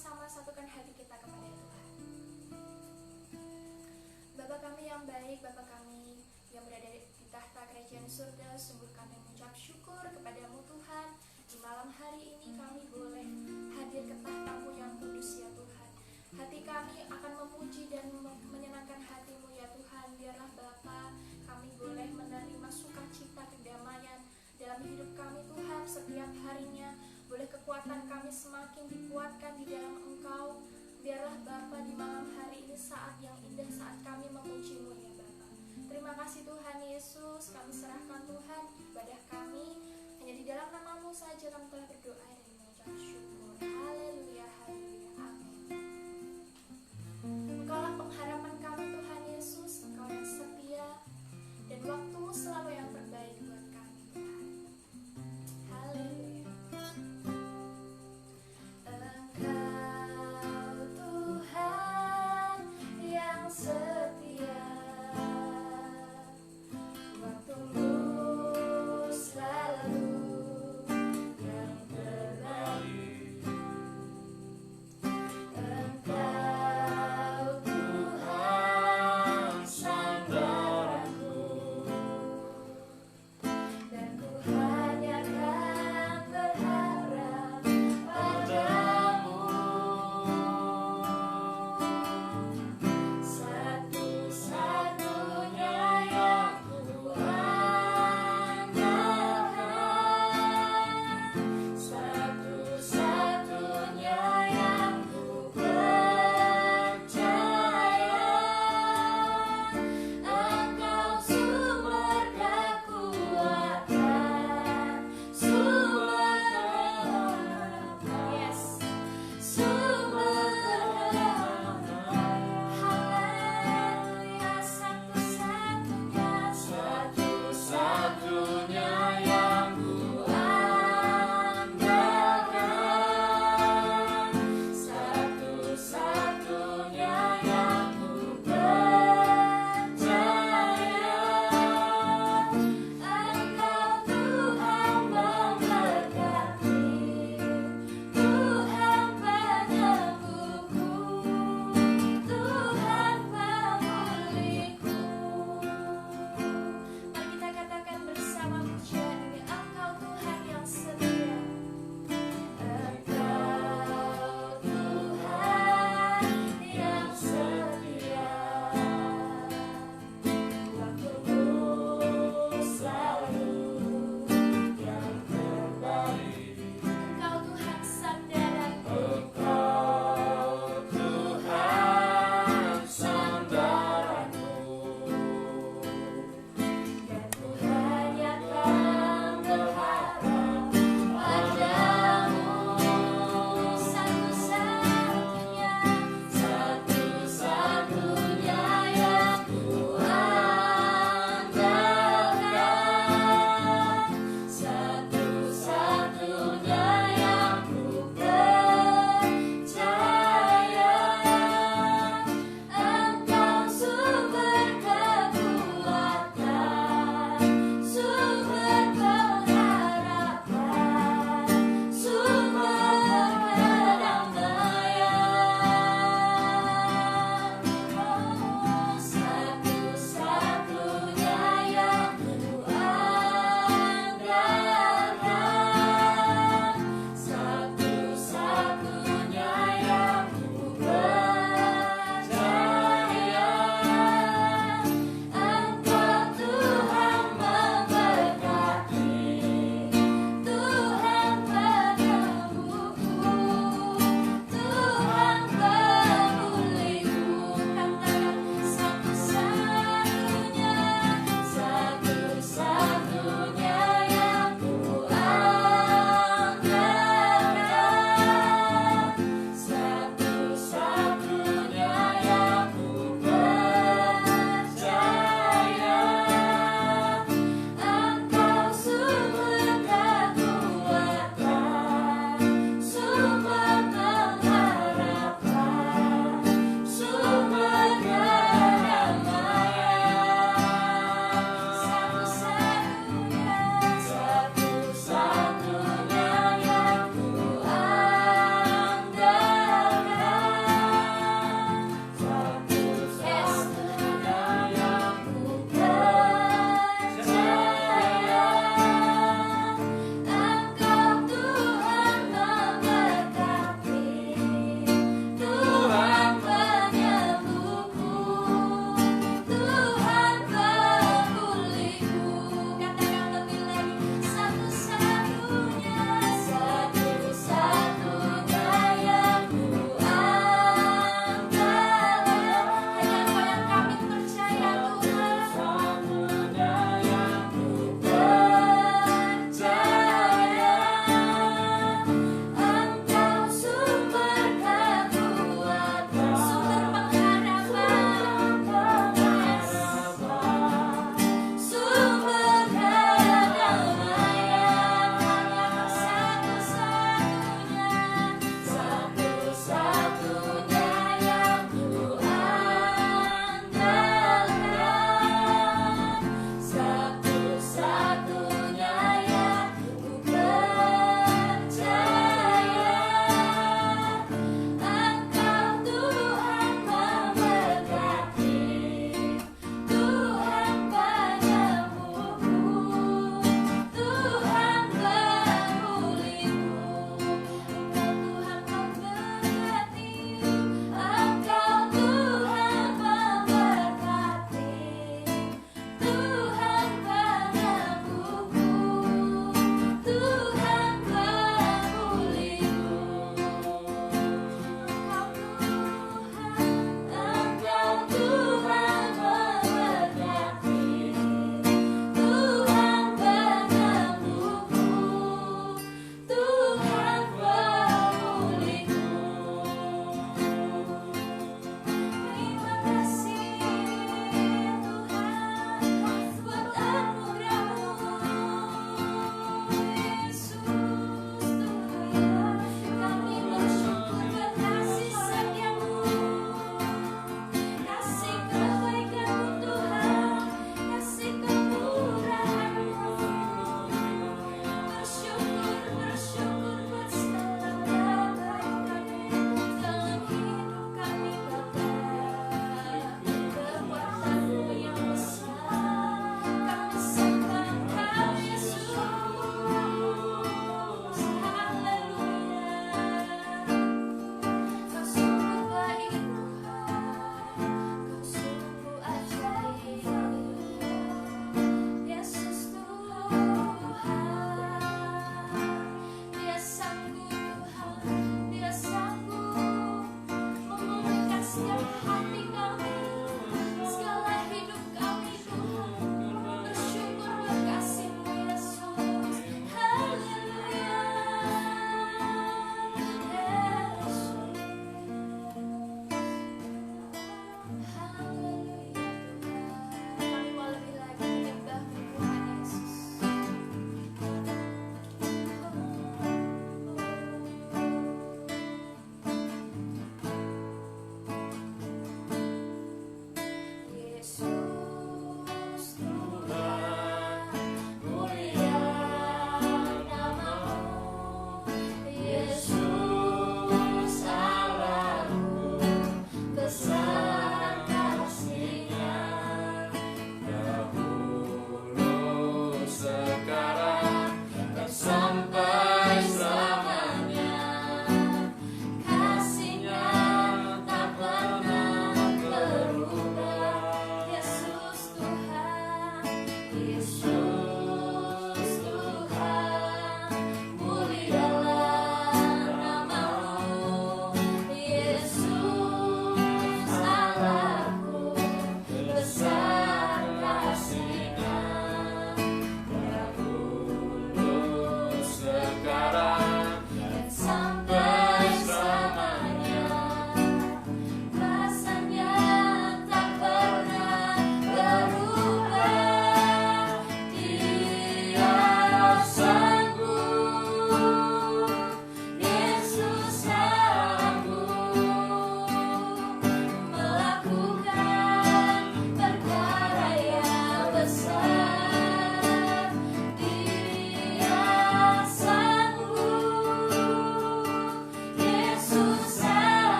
sama-sama satukan hati kita kepada Tuhan. Bapa kami yang baik, Bapa kami yang berada di tahta kerajaan surga, sungguh kami mengucap syukur kepadamu Tuhan. Di malam hari ini kami boleh hadir ke tahta-Mu yang kudus ya Tuhan. Hati kami akan memuji dan menyenangkan hati-Mu ya Tuhan. Biarlah Bapa kami boleh menerima sukacita kedamaian dalam hidup kami Tuhan setiap harinya. Boleh kekuatan kami semakin dikuatkan di dalam Engkau. Biarlah Bapa di malam hari ini saat yang indah, saat kami memuji-Mu ya Bapa. Terima kasih Tuhan Yesus, kami serahkan Tuhan ibadah kami. Hanya di dalam nama-Mu saja kami telah berdoa dan mengucap syukur. Haleluya, haleluya, amin. Engkaulah pengharapan kami Tuhan Yesus, Engkau yang setia, dan waktu-Mu selalu yang terbaik buat kami Tuhan. Haleluya. Setia, waktu-Mu selalu yang terbaik.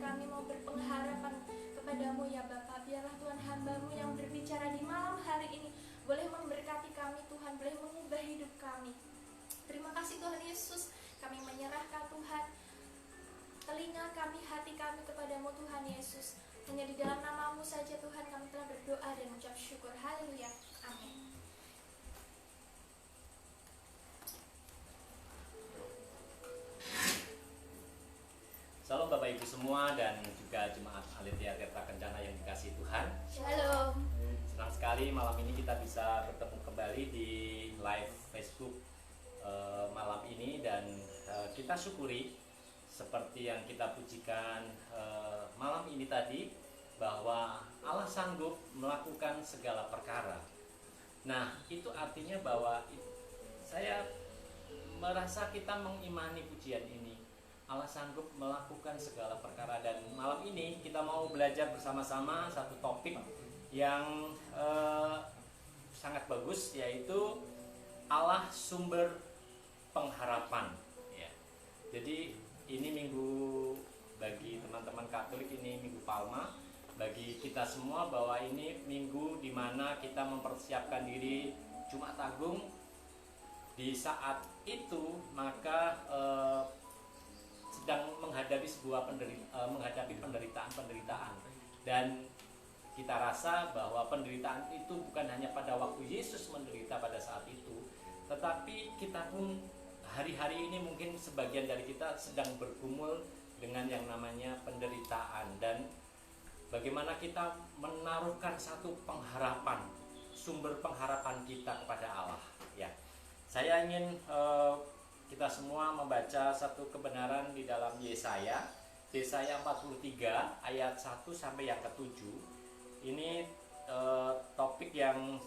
kami mau berpengharapan kepadamu ya Bapa. Biarlah Tuhan hamba-Mu yang berbicara di malam hari ini boleh memberkati kami Tuhan, boleh mengubah hidup kami. Terima kasih Tuhan Yesus, kami menyerahkan Tuhan telinga kami, hati kami kepadamu Tuhan Yesus. Hanya di dalam nama-Mu saja Tuhan kami telah berdoa dan mengucap syukur. Haleluya. Amin. Salam Bapak Ibu semua dan juga jemaat Aletheia Tirta Kencana yang dikasihi Tuhan. Shalom. Senang sekali malam ini kita bisa bertemu kembali di live Facebook malam ini, dan kita syukuri seperti yang kita pujikan malam ini tadi, bahwa Allah sanggup melakukan segala perkara. Nah, itu artinya bahwa saya merasa kita mengimani pujian ini. Allah sanggup melakukan segala perkara, dan malam ini kita mau belajar bersama-sama satu topik yang sangat bagus, yaitu Allah sumber pengharapan ya. Jadi ini minggu bagi teman-teman Katolik, ini minggu Palma. Bagi kita semua bahwa ini minggu di mana kita mempersiapkan diri Jumat Agung. Di saat itu maka sedang menghadapi penderitaan, dan kita rasa bahwa penderitaan itu bukan hanya pada waktu Yesus menderita pada saat itu, tetapi kita pun hari-hari ini mungkin sebagian dari kita sedang bergumul dengan yang namanya penderitaan, dan bagaimana kita menaruhkan satu pengharapan, sumber pengharapan kita kepada Allah ya. Saya ingin kita semua membaca satu kebenaran di dalam Yesaya 43 ayat 1 sampai yang ke-7. Ini topik yang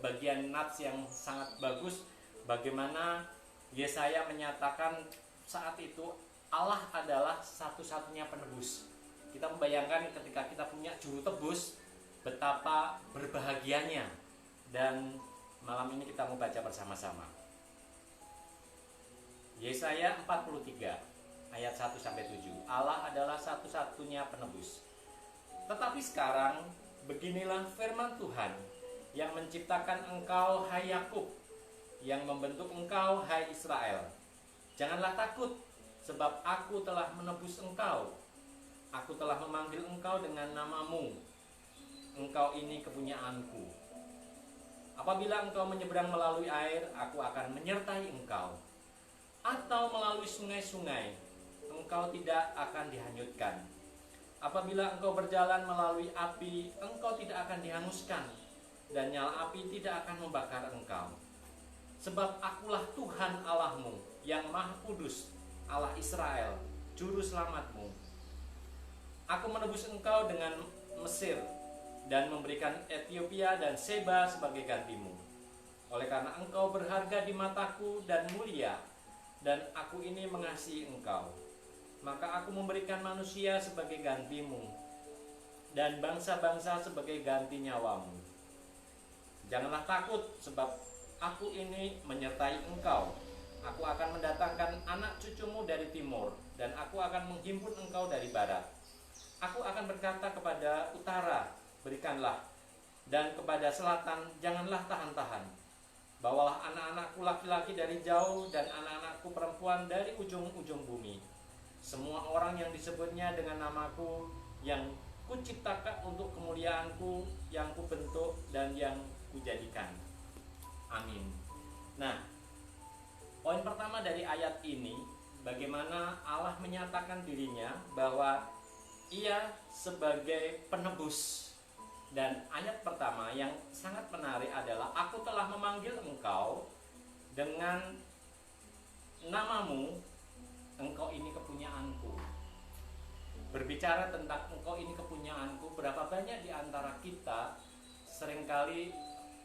bagian nats yang sangat bagus, bagaimana Yesaya menyatakan saat itu Allah adalah satu-satunya penebus. Kita membayangkan ketika kita punya juru tebus, betapa berbahagianya. Dan malam ini kita mau baca bersama-sama Yesaya 43 ayat 1 sampai 7. Allah adalah satu-satunya penebus. Tetapi sekarang beginilah firman Tuhan yang menciptakan engkau hai Yakub, yang membentuk engkau hai Israel. Janganlah takut, sebab aku telah menebus engkau. Aku telah memanggil engkau dengan namamu. Engkau ini kepunyaanku. Apabila engkau menyeberang melalui air, aku akan menyertai engkau. Atau melalui sungai-sungai, engkau tidak akan dihanyutkan. Apabila engkau berjalan melalui api, engkau tidak akan dihanguskan, dan nyala api tidak akan membakar engkau. Sebab akulah Tuhan Allahmu, yang Maha Kudus, Allah Israel, Juru Selamatmu. Aku menebus engkau dengan Mesir, dan memberikan Ethiopia dan Seba sebagai gantimu. Oleh karena engkau berharga di mataku dan mulia, dan aku ini mengasihi engkau, maka aku memberikan manusia sebagai gantimu, dan bangsa-bangsa sebagai ganti nyawamu. Janganlah takut, sebab aku ini menyertai engkau. Aku akan mendatangkan anak cucumu dari timur, dan aku akan menghimpun engkau dari barat. Aku akan berkata kepada utara, berikanlah, dan kepada selatan, janganlah tahan-tahan. Bawalah anak-anakku laki-laki dari jauh, dan anak-anakku perempuan dari ujung-ujung bumi. Semua orang yang disebutnya dengan namaku, yang kuciptakan untuk kemuliaanku, yang kubentuk dan yang kujadikan. Amin. Nah, poin pertama dari ayat ini, bagaimana Allah menyatakan dirinya bahwa Ia sebagai penebus. Dan ayat pertama yang sangat menarik adalah, aku telah memanggil engkau dengan namamu, engkau ini kepunyaanku. Berbicara tentang engkau ini kepunyaanku, berapa banyak di antara kita seringkali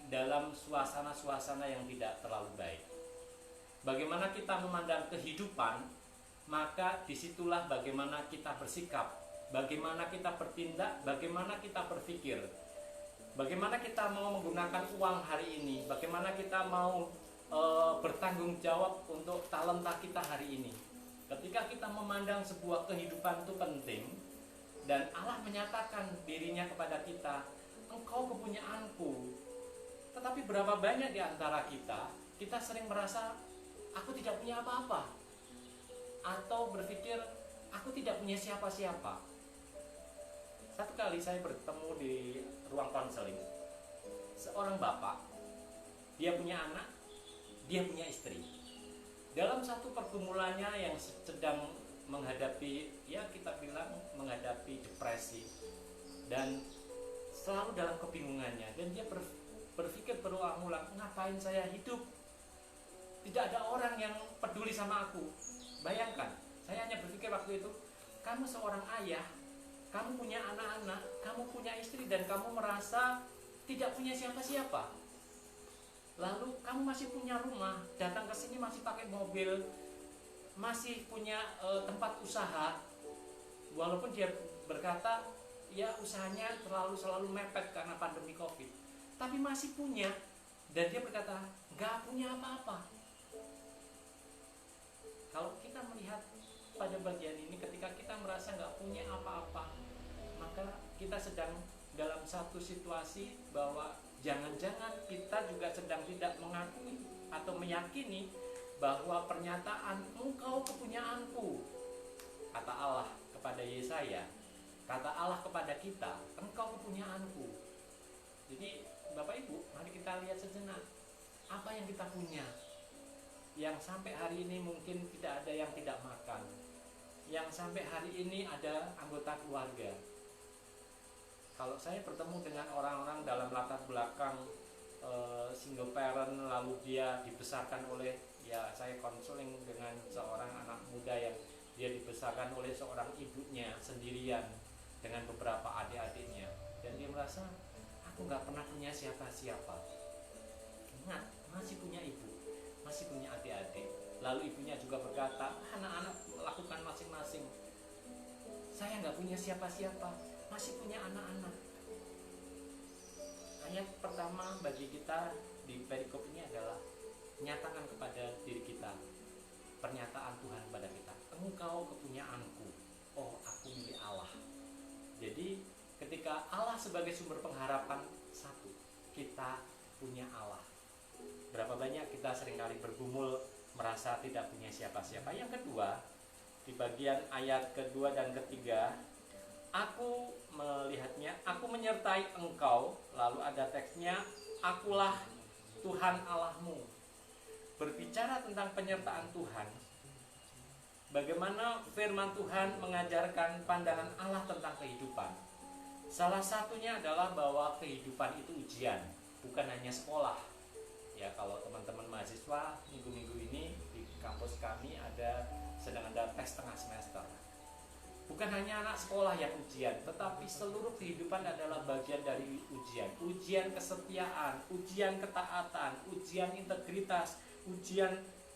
dalam suasana-suasana yang tidak terlalu baik. Bagaimana kita memandang kehidupan, maka disitulah bagaimana kita bersikap, bagaimana kita bertindak, bagaimana kita berpikir, bagaimana kita mau menggunakan uang hari ini, bagaimana kita mau bertanggung jawab untuk talenta kita hari ini. Ketika kita memandang sebuah kehidupan itu penting, dan Allah menyatakan dirinya kepada kita, engkau kepunyaanku. Tetapi berapa banyak di antara kita sering merasa, aku tidak punya apa-apa. Atau berpikir, aku tidak punya siapa-siapa. Satu kali saya bertemu di ruang konseling, seorang bapak, dia punya anak, dia punya istri. Dalam satu pergumulannya yang sedang menghadapi, ya kita bilang menghadapi depresi, dan selalu dalam kebingungannya, dan dia berpikir berulang-ulang, ngapain saya hidup? Tidak ada orang yang peduli sama aku. Bayangkan, saya hanya berpikir waktu itu, kamu seorang ayah, kamu punya anak-anak, kamu punya istri, dan kamu merasa tidak punya siapa-siapa. Lalu kamu masih punya rumah, datang ke sini masih pakai mobil, masih punya tempat usaha. Walaupun dia berkata, ya usahanya selalu mepet karena pandemi COVID, tapi masih punya. Dan dia berkata, gak punya apa-apa. Kalau kita melihat pada bagian ini, ketika kita merasa gak punya apa-apa, maka kita sedang dalam satu situasi bahwa jangan-jangan kita juga sedang tidak mengakui atau meyakini bahwa pernyataan engkau kepunyaanku, kata Allah kepada Yesaya, kata Allah kepada kita, engkau kepunyaanku. Jadi Bapak Ibu, mari kita lihat sejenak apa yang kita punya, yang sampai hari ini mungkin tidak ada yang tidak makan, yang sampai hari ini ada anggota keluarga. Kalau saya bertemu dengan orang-orang dalam latar belakang single parent, lalu dia dibesarkan oleh, ya saya konseling dengan seorang anak muda yang dia dibesarkan oleh seorang ibunya sendirian dengan beberapa adik-adiknya, dan dia merasa aku gak pernah punya siapa-siapa. Ingat, masih punya ibu, masih punya adik-adik. Lalu ibunya juga berkata, anak-anak lakukan masing-masing, saya gak punya siapa-siapa, masih punya anak-anak. Ayat pertama bagi kita di perikop ini adalah nyatakan kepada diri kita, pernyataan Tuhan pada kita, engkau kepunyaanku, oh aku milik Allah. Jadi ketika Allah sebagai sumber pengharapan, satu, kita punya Allah. Berapa banyak kita seringkali bergumul merasa tidak punya siapa-siapa. Yang kedua, di bagian ayat kedua dan ketiga, aku melihatnya, aku menyertai engkau. Lalu ada teksnya, akulah Tuhan Allahmu. Berbicara tentang penyertaan Tuhan, bagaimana firman Tuhan mengajarkan pandangan Allah tentang kehidupan. Salah satunya adalah bahwa kehidupan itu ujian, bukan hanya sekolah. Ya, kalau teman-teman mahasiswa minggu-minggu ini di kampus kami sedang ada tes tengah semester. Bukan hanya anak sekolah yang ujian, tetapi seluruh kehidupan adalah bagian dari ujian. Ujian kesetiaan, ujian ketaatan, ujian integritas, ujian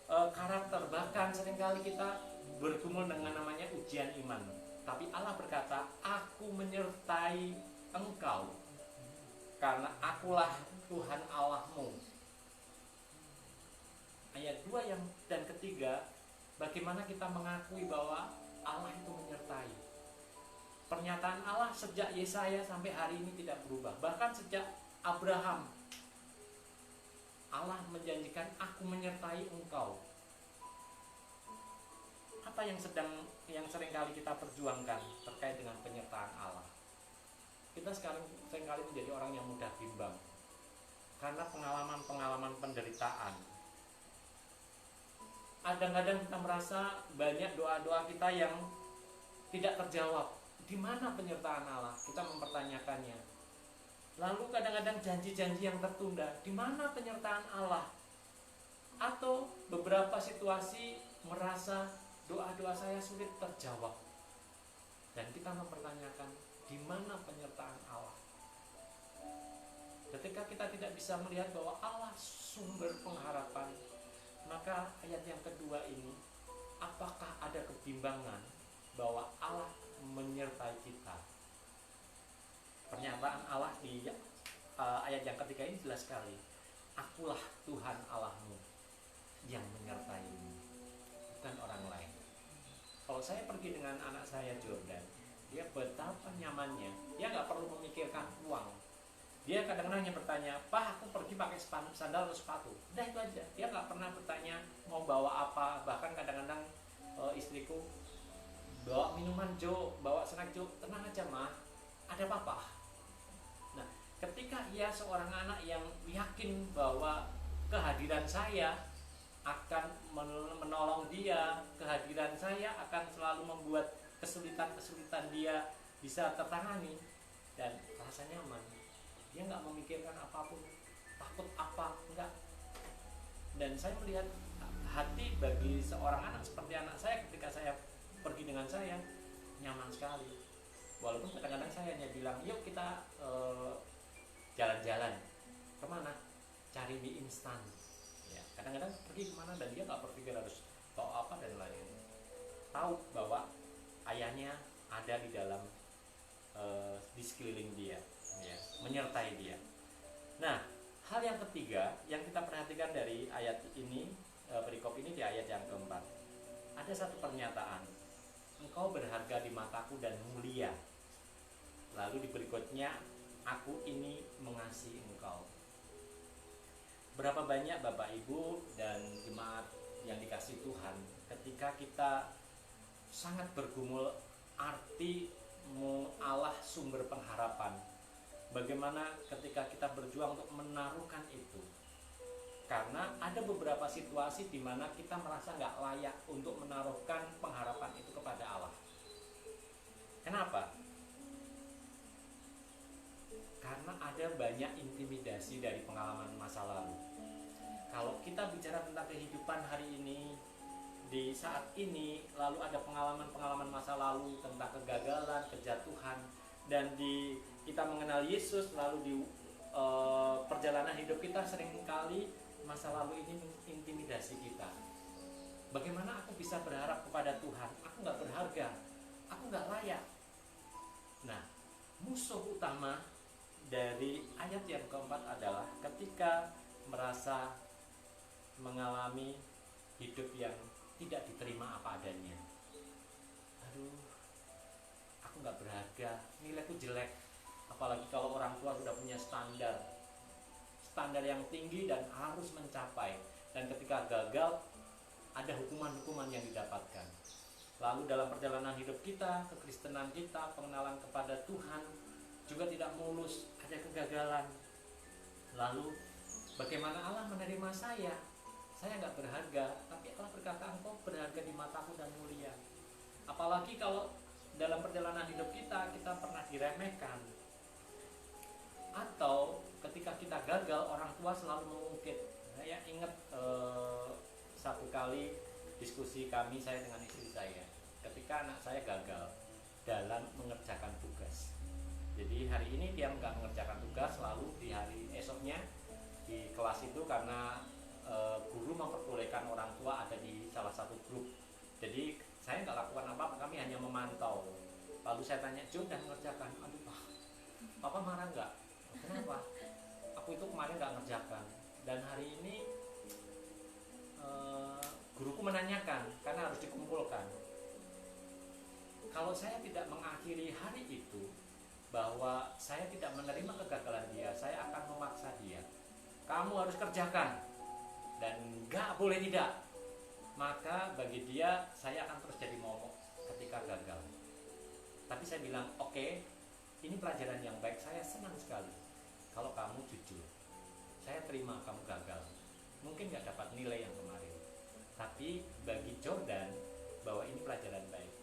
karakter. Bahkan seringkali kita bergumul dengan namanya ujian iman. Tapi Allah berkata, aku menyertai engkau, karena akulah Tuhan Allahmu. Ayat 2 dan ketiga, bagaimana kita mengakui bahwa Allah itu menyertai. Pernyataan Allah sejak Yesaya sampai hari ini tidak berubah. Bahkan sejak Abraham, Allah menjanjikan, aku menyertai engkau. Apa yang seringkali kita perjuangkan terkait dengan penyertaan Allah? Kita sekarang seringkali menjadi orang yang mudah bimbang karena pengalaman-pengalaman penderitaan. Kadang-kadang kita merasa banyak doa-doa kita yang tidak terjawab. Di mana penyertaan Allah? Kita mempertanyakannya. Lalu kadang-kadang janji-janji yang tertunda. Di mana penyertaan Allah? Atau beberapa situasi merasa doa-doa saya sulit terjawab. Dan kita mempertanyakan, di mana penyertaan Allah? Ketika kita tidak bisa melihat bahwa Allah sumber pengharapan, maka ayat yang kedua ini, apakah ada kebimbangan bahwa Allah menyertai kita? Pernyataan Allah di ayat yang ketiga ini jelas sekali. Akulah Tuhan Allahmu yang menyertaimu, bukan orang lain. Kalau saya pergi dengan anak saya Jordan, dia betapa nyamannya. Dia nggak perlu memikirkan uang. Dia kadang-kadang hanya bertanya, "Pak, aku pergi pakai sandal atau sepatu?" Udah itu aja. Dia nggak pernah bertanya mau bawa apa. Bahkan kadang-kadang istriku bawa minuman Jo, bawa snack Jo, tenang aja mah, ada papa. Nah, ketika ia seorang anak yang yakin bahwa kehadiran saya akan menolong dia, kehadiran saya akan selalu membuat kesulitan-kesulitan dia bisa tertangani dan rasa nyaman. Dia nggak memikirkan apapun, takut apa, enggak. Dan saya melihat hati bagi seorang anak seperti anak saya ketika saya pergi dengan saya nyaman sekali. Walaupun kadang-kadang saya hanya bilang, yuk kita jalan-jalan. Kemana? Cari mie instan. Ya, kadang-kadang pergi kemana dan dia nggak berpikir harus bawa apa dan lain. Tahu bahwa ayahnya ada di dalam di sekeliling dia, ya, menyertai dia. Nah, hal yang ketiga yang kita perhatikan dari ayat ini, perikop ini di ayat yang keempat, ada satu pernyataan, engkau berharga di mataku dan mulia. Lalu di berikutnya, aku ini mengasihi engkau. Berapa banyak Bapak Ibu dan jemaat yang dikasihi Tuhan, ketika kita sangat bergumul arti Allah sumber pengharapan, bagaimana ketika kita berjuang untuk menaruhkan itu. Karena ada beberapa situasi di mana kita merasa nggak layak untuk menaruhkan pengharapan itu kepada Allah. Kenapa? Karena ada banyak intimidasi dari pengalaman masa lalu. Kalau kita bicara tentang kehidupan hari ini, di saat ini, lalu ada pengalaman-pengalaman masa lalu tentang kegagalan, kejatuhan, dan kita mengenal Yesus, lalu di perjalanan hidup kita seringkali masa lalu ini intimidasi kita. Bagaimana aku bisa berharap kepada Tuhan? Aku nggak berharga, aku nggak layak. Nah, musuh utama dari ayat yang keempat adalah ketika merasa mengalami hidup yang tidak diterima apa adanya. Aduh, aku nggak berharga, nilaiku jelek. Apalagi kalau orang tua sudah punya standar yang tinggi dan harus mencapai. Dan ketika gagal, ada hukuman-hukuman yang didapatkan. Lalu dalam perjalanan hidup kita, kekristenan kita, pengenalan kepada Tuhan juga tidak mulus, ada kegagalan. Lalu bagaimana Allah menerima saya? Saya nggak berharga, tapi Allah berkata engkau berharga di mataku dan mulia. Apalagi kalau dalam perjalanan hidup kita pernah diremehkan, atau ketika kita gagal orang tua selalu mengungkit. Saya ingat satu kali diskusi saya dengan istri saya ketika anak saya gagal dalam mengerjakan tugas. Jadi hari ini dia nggak mengerjakan tugas, lalu di hari esoknya di kelas itu karena guru memperbolehkan orang tua ada di salah satu grup. Jadi saya nggak lakukan apa-apa, kami hanya memantau. Lalu saya tanya, "Jo, udah mengerjakan?" "Aduh Pak, Papa marah nggak?" "Kenapa?" "Aku itu kemarin nggak ngerjakan dan hari ini guruku menanyakan karena harus dikumpulkan." Kalau saya tidak mengakhiri hari itu bahwa saya tidak menerima kegagalan dia, saya akan memaksa dia. "Kamu harus kerjakan dan nggak boleh tidak." Maka bagi dia saya akan terus jadi momok ketika gagal. Tapi saya bilang, oke, ini pelajaran yang baik, saya senang sekali kalau kamu jujur. Saya terima kamu gagal, mungkin nggak dapat nilai yang kemarin, tapi bagi Jordan bahwa ini pelajaran baik,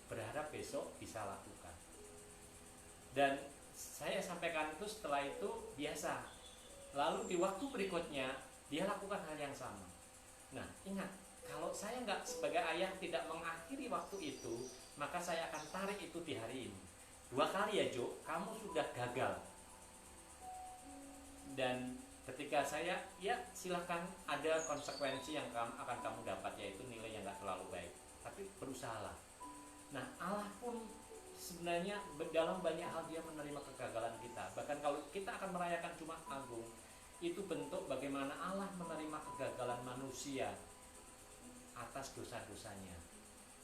berharap besok bisa lakukan. Dan saya sampaikan itu, setelah itu biasa. Lalu di waktu berikutnya dia lakukan hal yang sama. Nah, ingat, kalau saya nggak sebagai ayah tidak mengakhiri waktu itu, maka saya akan tarik itu di hari ini. 2 kali ya Jo, kamu sudah gagal. Dan ketika saya, ya silahkan, ada konsekuensi yang akan kamu dapat, yaitu nilai yang nggak terlalu baik. Tapi berusahalah. Nah, Allah pun sebenarnya dalam banyak hal dia menerima kegagalan kita. Bahkan kalau kita akan merayakan Jumat Agung, itu bentuk bagaimana Allah menerima kegagalan manusia atas dosa-dosanya.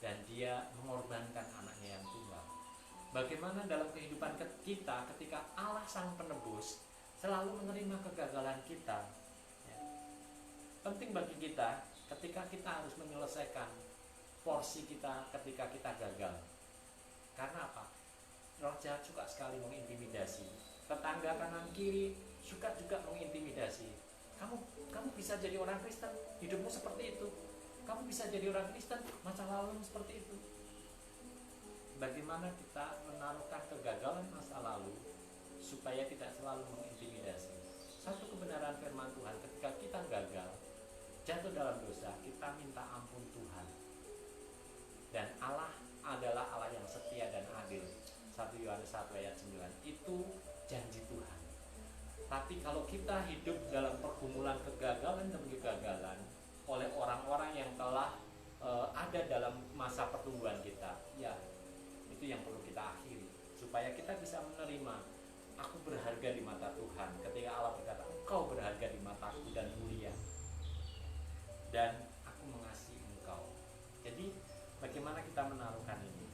dan dia mengorbankan anaknya yang tunggal. Bagaimana dalam kehidupan kita ketika Allah Sang Penebus selalu menerima kegagalan kita, ya. Penting bagi kita ketika kita harus menyelesaikan porsi kita ketika kita gagal. Karena apa? Roh jahat suka sekali mengintimidasi. Tetangga kanan kiri suka juga mengintimidasi. Kamu bisa jadi orang Kristen, hidupmu seperti itu. Kamu bisa jadi orang Kristen, masa lalumu seperti itu. Bagaimana kita menaruhkan kegagalan masa lalu supaya tidak selalu mengintimidasi. Satu kebenaran firman Tuhan, ketika kita gagal, jatuh dalam dosa, kita minta ampun Tuhan. Dan Allah adalah Allah yang setia dan adil. 1 Yohanes 1 ayat 9. Itu janji Tuhan. Tapi kalau kita hidup dalam pergumulan kegagalan demi kegagalan oleh orang-orang yang telah ada dalam masa pertumbuhan kita, ya itu yang perlu kita akhiri supaya kita bisa menerima, aku berharga di mata Tuhan. Ketika Allah berkata, engkau berharga di mataku dan mulia, dan aku mengasihi engkau. Jadi bagaimana kita menaruhkan ini?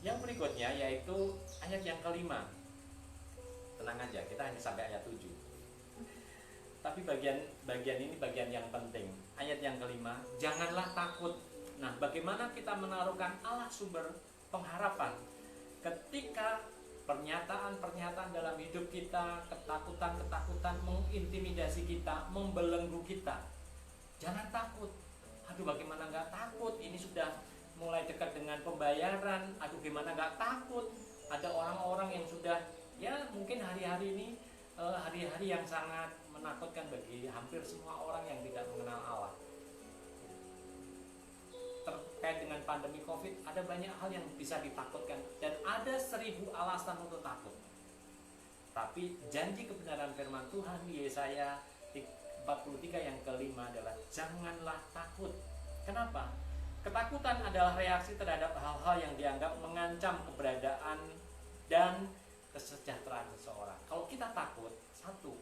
Yang berikutnya yaitu ayat yang kelima. Tenang aja, kita hanya sampai ayat 7. Tapi bagian ini bagian yang penting. Ayat yang kelima, janganlah takut. Nah, bagaimana kita menaruhkan Allah sumber pengharapan ketika pernyataan-pernyataan dalam hidup kita, ketakutan-ketakutan mengintimidasi kita, membelenggu kita. Jangan takut. Aduh, bagaimana nggak takut? Ini sudah mulai dekat dengan pembayaran. Aduh, gimana nggak takut? Ada orang-orang yang sudah, ya mungkin hari-hari ini hari-hari yang sangat menakutkan bagi hampir semua orang yang tidak mengenal Allah. Terkait dengan pandemi COVID, ada banyak hal yang bisa ditakutkan dan ada 1000 alasan untuk takut. Tapi janji kebenaran firman Tuhan di Yesaya 43 yang kelima adalah janganlah takut. Kenapa? Ketakutan adalah reaksi terhadap hal-hal yang dianggap mengancam keberadaan dan kesejahteraan seseorang. Kalau kita takut, satu,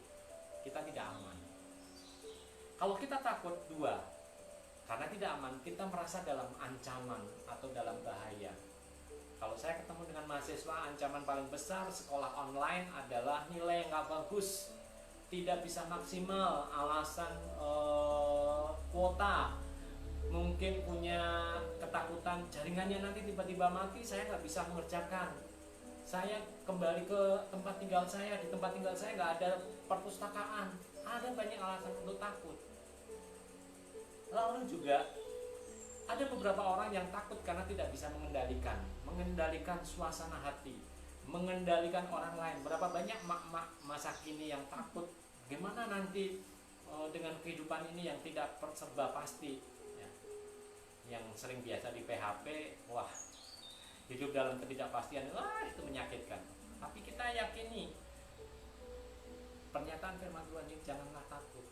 kita tidak aman. Kalau kita takut, dua, karena tidak aman, kita merasa dalam ancaman atau dalam bahaya. Kalau saya ketemu dengan mahasiswa, ancaman paling besar sekolah online adalah nilai yang gak bagus, tidak bisa maksimal, alasan kuota, mungkin punya ketakutan jaringannya nanti tiba-tiba mati, saya nggak bisa mengerjakan, saya kembali ke tempat tinggal saya, di tempat tinggal saya nggak ada perpustakaan. Ada banyak alasan untuk takut. Lalu juga ada beberapa orang yang takut karena tidak bisa mengendalikan suasana hati, mengendalikan orang lain. Berapa banyak mak-mak masa kini yang takut gimana nanti dengan kehidupan ini yang tidak serba pasti, ya. Yang sering biasa di PHP, wah, hidup dalam ketidakpastian, wah itu menyakitkan. Tapi kita yakini pernyataan firman Tuhan ini, janganlah takut.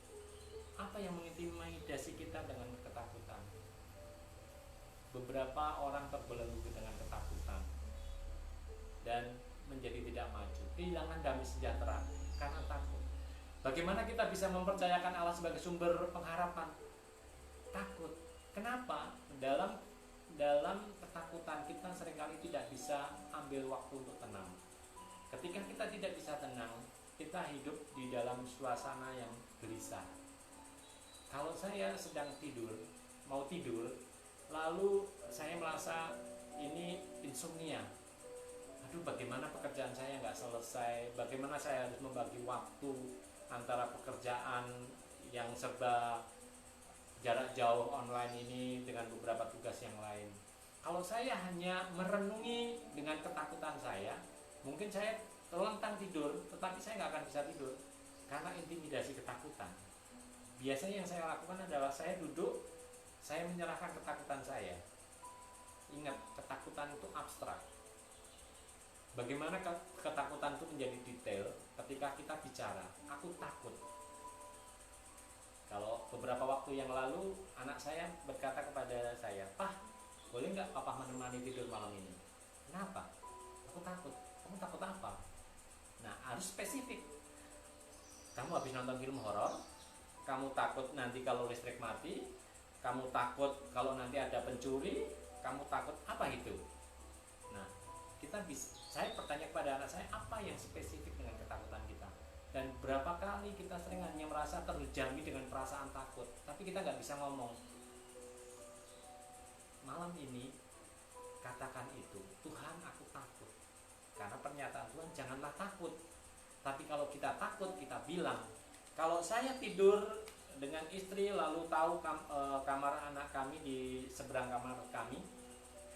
Apa yang mengintimidasi kita dengan ketakutan? Beberapa orang terbelenggu dengan ketakutan dan menjadi tidak maju, kehilangan damai sejahtera karena takut. Bagaimana kita bisa mempercayakan Allah sebagai sumber pengharapan? Takut. Kenapa? Dalam ketakutan kita seringkali tidak bisa ambil waktu untuk tenang. Ketika kita tidak bisa tenang, kita hidup di dalam suasana yang gelisah. Kalau saya sedang mau tidur, lalu saya merasa ini insomnia. Aduh, bagaimana pekerjaan saya nggak selesai? Bagaimana saya harus membagi waktu antara pekerjaan yang serba jarak jauh online ini dengan beberapa tugas yang lain. Kalau saya hanya merenungi dengan ketakutan saya, mungkin saya terlentang tidur, tetapi saya nggak akan bisa tidur karena intimidasi ketakutan. Biasanya yang saya lakukan adalah saya duduk, saya menyerahkan ketakutan saya. Ingat, ketakutan itu abstrak. Bagaimana ketakutan itu menjadi detail ketika kita bicara, aku takut. Kalau beberapa waktu yang lalu anak saya berkata kepada saya, "Pak, boleh nggak papa menemani tidur malam ini?" "Kenapa?" "Aku takut." "Kamu takut apa?" Nah, harus spesifik. Kamu habis nonton film horor, kamu takut nanti kalau listrik mati, kamu takut kalau nanti ada pencuri, kamu takut, apa itu? Nah, saya bertanya kepada anak saya, apa yang spesifik dengan ketakutan kita? Dan berapa kali kita sering hanya merasa terjami dengan perasaan takut, tapi kita nggak bisa ngomong. Malam ini katakan itu, Tuhan aku takut. Karena pernyataan Tuhan, janganlah takut. Tapi kalau kita takut, kita bilang. Kalau saya tidur dengan istri lalu tahu kamar anak kami di seberang kamar kami,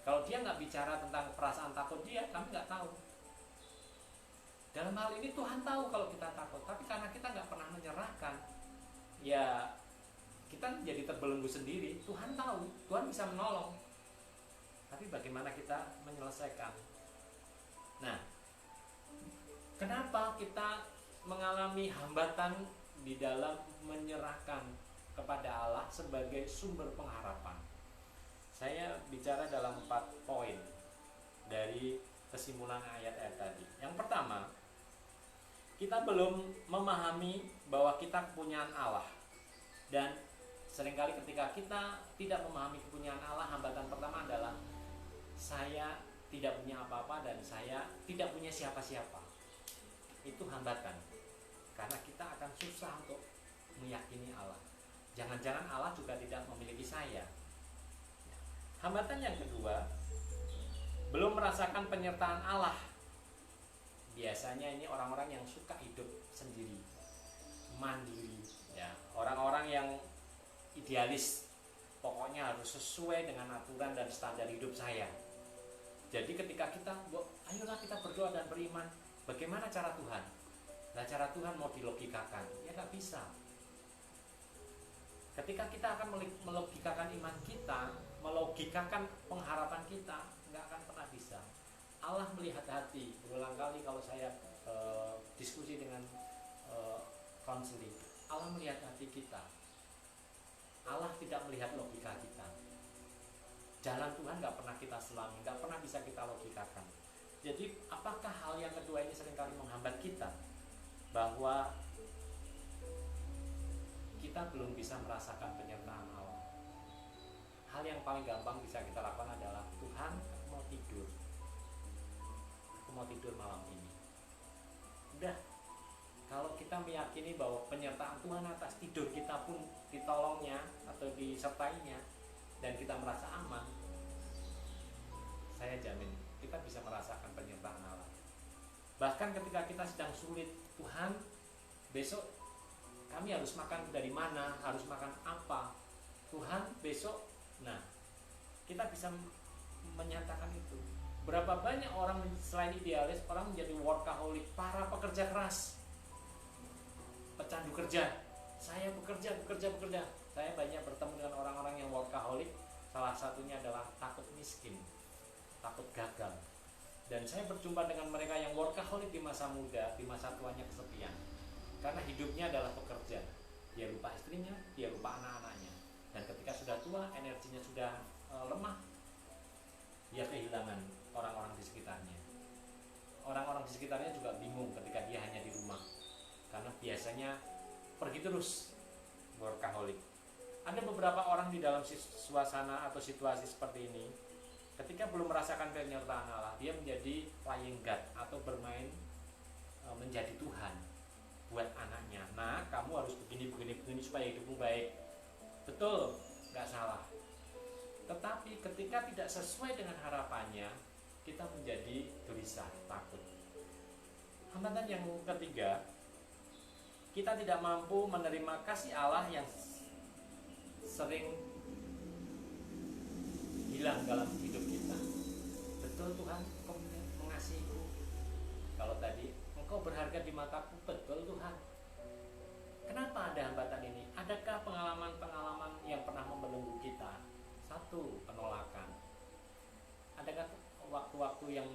kalau dia nggak bicara tentang perasaan takut dia, kami nggak tahu. Dalam hal ini Tuhan tahu kalau kita takut, tapi karena kita nggak pernah menyerahkan, ya kita jadi terbelenggu sendiri. Tuhan tahu, Tuhan bisa menolong, tapi bagaimana kita menyelesaikan? Nah, kenapa kita mengalami hambatan di dalam menyerahkan kepada Allah sebagai sumber pengharapan? Saya bicara dalam 4 poin dari kesimpulan ayat-ayat tadi. Yang pertama, kita belum memahami bahwa kita kepunyaan Allah. Dan seringkali ketika kita tidak memahami kepunyaan Allah, hambatan pertama adalah saya tidak punya apa-apa dan saya tidak punya siapa-siapa. Itu hambatan. Karena kita akan susah untuk meyakini Allah. Jangan-jangan Allah juga tidak memiliki saya. Hambatan yang kedua, belum merasakan penyertaan Allah. Biasanya ini orang-orang yang suka hidup sendiri, mandiri, ya, orang-orang yang idealis, pokoknya harus sesuai dengan aturan dan standar hidup saya. Jadi ketika kita, ayolah kita berdoa dan beriman, bagaimana cara Tuhan? Nah, cara Tuhan mau dilogikakan, ya nggak bisa. Ketika kita akan melogikakan iman kita, melogikakan pengharapan kita, nggak akan pernah bisa. Allah melihat hati. Berulang kali kalau saya diskusi dengan konseling, Allah melihat hati kita. Allah tidak melihat logika kita. Jalan Tuhan nggak pernah kita selami, nggak pernah bisa kita logikakan. Jadi apakah hal yang kedua ini seringkali menghambat kita? Bahwa kita belum bisa merasakan penyertaan Allah. Hal yang paling gampang bisa kita lakukan adalah, Tuhan, aku mau tidur. Aku mau tidur malam ini. Udah. Kalau kita meyakini bahwa penyertaan Tuhan atas tidur kita pun ditolongnya atau disertainya, dan kita merasa aman, saya jamin kita bisa merasakan penyertaan Allah. Bahkan ketika kita sedang sulit, Tuhan, besok kami harus makan dari mana, harus makan apa, Tuhan besok. Nah, kita bisa menyatakan itu. Berapa banyak orang selain idealis, orang menjadi workaholic, para pekerja keras, pecandu kerja. Saya bekerja. Saya banyak bertemu dengan orang-orang yang workaholic. Salah satunya adalah takut miskin, takut gagal. Dan saya berjumpa dengan mereka yang workaholic di masa muda, di masa tuanya kesepian. Karena hidupnya adalah pekerja. Dia lupa istrinya, dia lupa anak-anaknya. Dan ketika sudah tua, energinya sudah lemah, dia kehilangan orang-orang di sekitarnya. Orang-orang di sekitarnya juga bingung ketika dia hanya di rumah. Karena biasanya pergi terus, workaholic. Ada beberapa orang di dalam suasana atau situasi seperti ini, ketika belum merasakan penyertaan Allah, dia menjadi playing God atau bermain menjadi Tuhan buat anaknya. Nah, kamu harus begini supaya hidupmu baik. Betul, nggak salah. Tetapi ketika tidak sesuai dengan harapannya, kita menjadi gelisah, takut. Hambatan yang ketiga, kita tidak mampu menerima kasih Allah yang sering hilang dalam hidup kita. Betul Tuhan, Engkau mengasihiku. Kalau tadi, Engkau berharga di mataku. Betul Tuhan. Kenapa ada hambatan ini? Adakah pengalaman-pengalaman yang pernah membelenggu kita? Satu, penolakan. Adakah waktu-waktu yang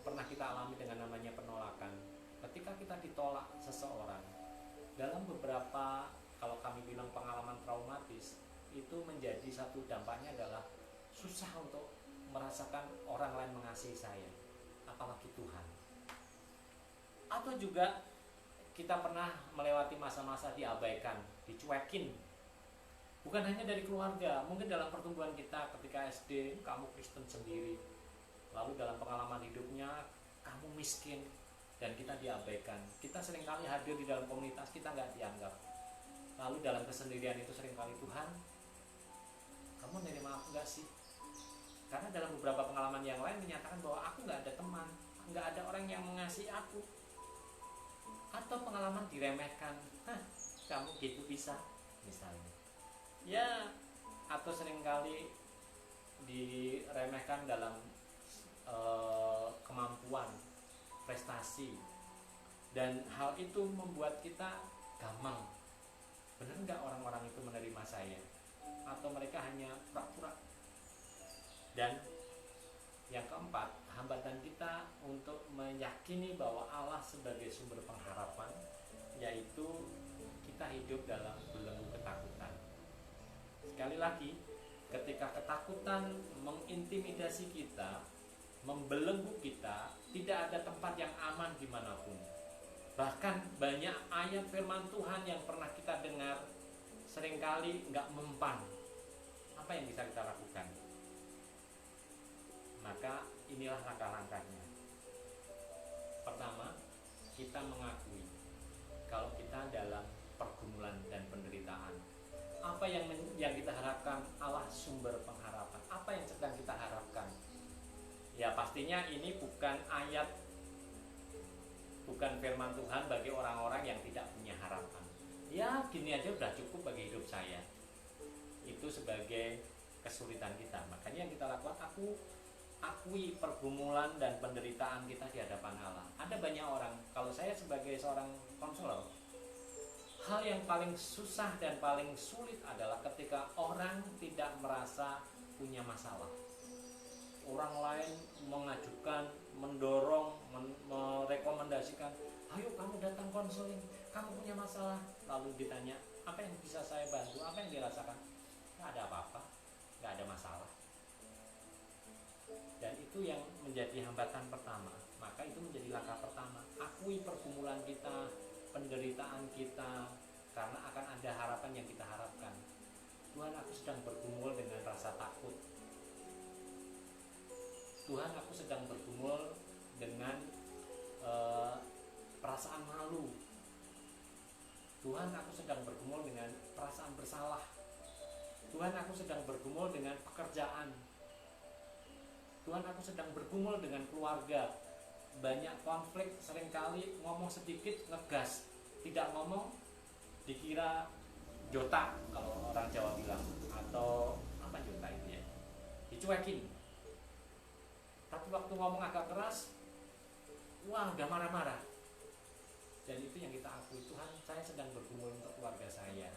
pernah kita alami dengan namanya penolakan? Ketika kita ditolak seseorang, dalam beberapa, kalau kami bilang pengalaman traumatis, itu menjadi satu dampaknya adalah susah untuk merasakan orang lain mengasihi saya, apalagi Tuhan. Atau juga kita pernah melewati masa-masa diabaikan, dicuekin. Bukan hanya dari keluarga, mungkin dalam pertumbuhan kita ketika SD, kamu Kristen sendiri. Lalu dalam pengalaman hidupnya, kamu miskin dan kita diabaikan. Kita seringkali hadir di dalam komunitas, kita nggak dianggap. Lalu dalam kesendirian itu seringkali, Tuhan, kamu nerima aku nggak sih? Karena dalam beberapa pengalaman yang lain menyatakan bahwa aku nggak ada teman, nggak ada orang yang mengasihi aku. Atau pengalaman diremehkan, kamu gitu bisa, misalnya. Ya, atau seringkali diremehkan dalam kemampuan, prestasi, dan hal itu membuat kita gamang. Benar nggak orang-orang itu menerima saya? Atau mereka hanya pura-pura? Dan yang keempat, hambatan kita untuk meyakini bahwa Allah sebagai sumber pengharapan, yaitu kita hidup dalam belenggu ketakutan. Sekali lagi, ketika ketakutan mengintimidasi kita, membelenggu kita, tidak ada tempat yang aman dimanapun. Bahkan banyak ayat firman Tuhan yang pernah kita dengar seringkali nggak mempan. Apa yang bisa kita lakukan? Maka inilah langkah-langkahnya. Pertama, kita mengakui kalau kita dalam pergumulan dan penderitaan. Apa yang kita harapkan? Allah sumber pengharapan. Apa yang sedang kita harapkan? Ya pastinya ini bukan ayat, bukan firman Tuhan bagi orang-orang yang tidak punya harapan. Ya gini aja udah cukup bagi hidup saya. Itu sebagai kesulitan kita. Makanya yang kita lakukan, aku akui pergumulan dan penderitaan kita di hadapan Allah. Ada banyak orang, kalau saya sebagai seorang konselor, hal yang paling susah dan paling sulit adalah ketika orang tidak merasa punya masalah. Orang lain mengajukan, mendorong, merekomendasikan, ayo kamu datang konseling, kamu punya masalah. Lalu ditanya, apa yang bisa saya bantu, apa yang dirasakan? Gak ada apa-apa, gak ada masalah. Dan itu yang menjadi hambatan pertama. Maka itu menjadi langkah pertama. Akui pergumulan kita, penderitaan kita, karena akan ada harapan yang kita harapkan. Tuhan, aku sedang bergumul dengan rasa takut. Tuhan, aku sedang bergumul dengan perasaan malu. Tuhan, aku sedang bergumul dengan perasaan bersalah. Tuhan, aku sedang bergumul dengan pekerjaan. Tuhan, aku sedang bergumul dengan keluarga. Banyak konflik, seringkali ngomong sedikit ngegas, tidak ngomong dikira jota kalau orang Jawa bilang, atau apa jota itu ya, dicuekin. Tapi waktu ngomong agak keras, wah udah marah-marah. Dan itu yang kita akui, Tuhan, saya sedang bergumul untuk keluarga saya.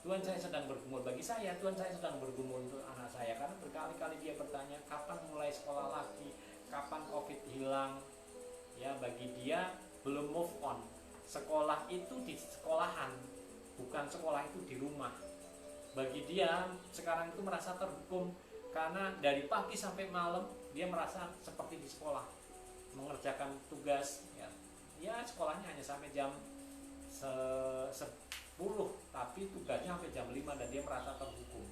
Tuhan, saya sedang bergumul bagi saya. Tuhan, saya sedang bergumul untuk anak saya. Karena berkali-kali dia bertanya, kapan mulai sekolah lagi, kapan COVID hilang. Ya, bagi dia belum move on. Sekolah itu di sekolahan, bukan sekolah itu di rumah. Bagi dia sekarang itu merasa terhukum karena dari pagi sampai malam dia merasa seperti di sekolah, mengerjakan tugas. Ya sekolahnya hanya sampai jam 10, tapi tugasnya sampai jam 5 dan dia merasa terhukum.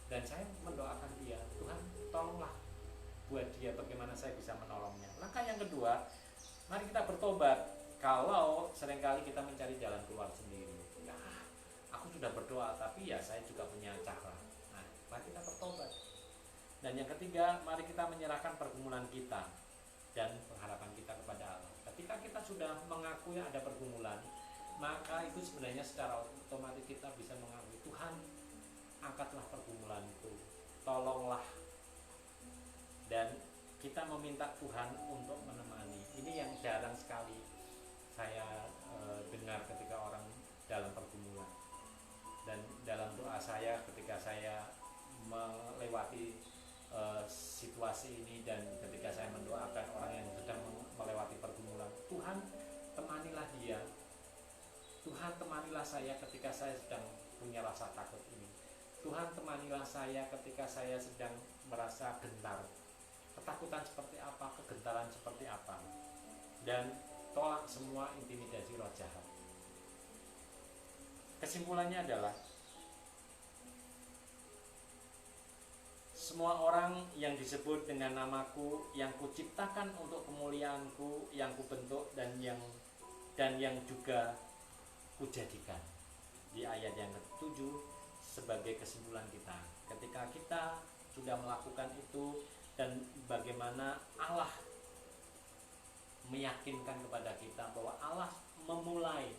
Dan saya mendoakan dia, Tuhan tolonglah buat dia bagaimana saya bisa menolongnya. Langkah yang kedua, mari kita bertobat. Kalau seringkali kita mencari jalan keluar sendiri, ya aku sudah berdoa tapi ya saya juga punya cara. Nah, mari kita bertobat. Dan yang ketiga, mari kita menyerahkan pergumulan kita dan pengharapan kita kepada Allah. Ketika kita sudah mengakui ada pergumulan, maka itu sebenarnya secara otomatis kita bisa mengakui, Tuhan, angkatlah pergumulan itu, tolonglah. Dan kita meminta Tuhan untuk menemani. Ini yang jarang sekali saya dengar ketika orang dalam pergumulan. Dan dalam doa saya ketika saya melewati situasi ini dan ketika saya mendoakan orang yang sedang melewati pergumulan, Tuhan temanilah dia, Tuhan temanilah saya ketika saya sedang punya rasa takut ini, Tuhan temanilah saya ketika saya sedang merasa gentar, ketakutan seperti apa, kegentaran seperti apa, dan tolak semua intimidasi roh jahat. Kesimpulannya adalah semua orang yang disebut dengan namaku, yang kuciptakan untuk kemuliaanku, yang kubentuk dan yang juga kujadikan. Di ayat yang ke-7 sebagai kesimpulan kita, ketika kita sudah melakukan itu dan bagaimana Allah meyakinkan kepada kita bahwa Allah memulai,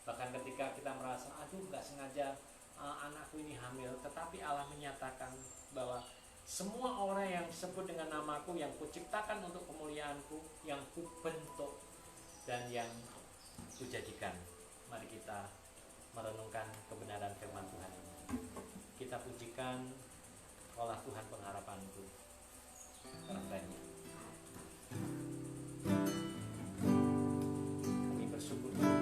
bahkan ketika kita merasa aduh nggak sengaja anakku ini hamil, tetapi Allah menyatakan bahwa semua orang yang disebut dengan namaku, yang kuciptakan untuk kemuliaanku, yang kubentuk dan yang kujadikan. Mari kita merenungkan kebenaran firman Tuhan ini. Kita pujikan Allah Tuhan pengharapanku. Refrennya. Kami bersyukur Tuhan.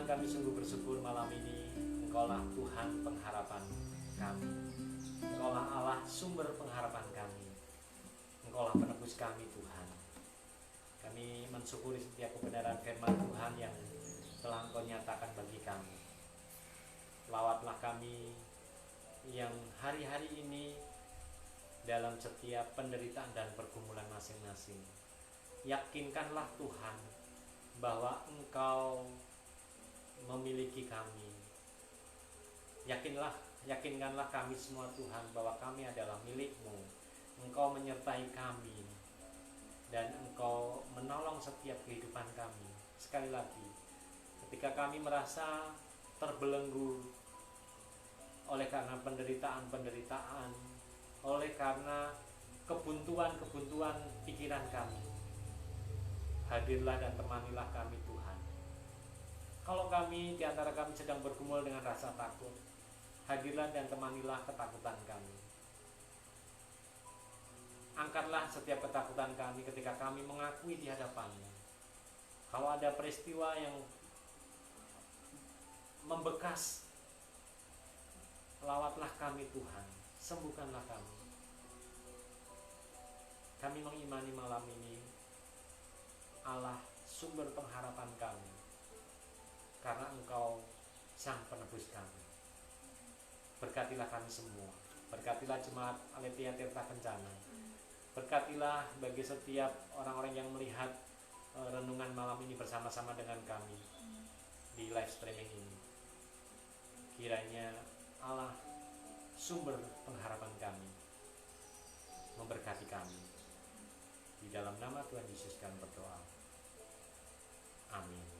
Kami sungguh bersyukur malam ini Engkaulah Tuhan pengharapan kami, Engkaulah Allah sumber pengharapan kami, Engkaulah penebus kami Tuhan. Kami mensyukuri setiap kebenaran firman Tuhan yang telah Engkau nyatakan bagi kami. Lawatlah kami yang hari-hari ini dalam setiap penderitaan dan pergumulan masing-masing. Yakinkanlah Tuhan bahwa Engkau memiliki kami. Yakinkanlah kami semua Tuhan bahwa kami adalah milik-Mu. Engkau menyertai kami dan Engkau menolong setiap kehidupan kami. Sekali lagi, ketika kami merasa terbelenggu oleh karena penderitaan-penderitaan, oleh karena kebuntuan-kebuntuan pikiran kami, hadirlah dan temanilah kami Tuhan. Kalau kami di antara kami sedang bergumul dengan rasa takut, hadirlah dan temanilah ketakutan kami. Angkatlah setiap ketakutan kami ketika kami mengakui di hadapan-Mu. Kalau ada peristiwa yang membekas, lawatlah kami Tuhan, sembuhkanlah kami. Kami mengimani malam ini Allah sumber pengharapan kami, karena Engkau Sang Penebus kami. Berkatilah kami semua. Berkatilah jemaat Aletheia Tirta Kencana. Berkatilah bagi setiap orang-orang yang melihat renungan malam ini bersama-sama dengan kami di live streaming ini. Kiranya Allah sumber pengharapan kami memberkati kami. Di dalam nama Tuhan Yesus kami berdoa. Amin.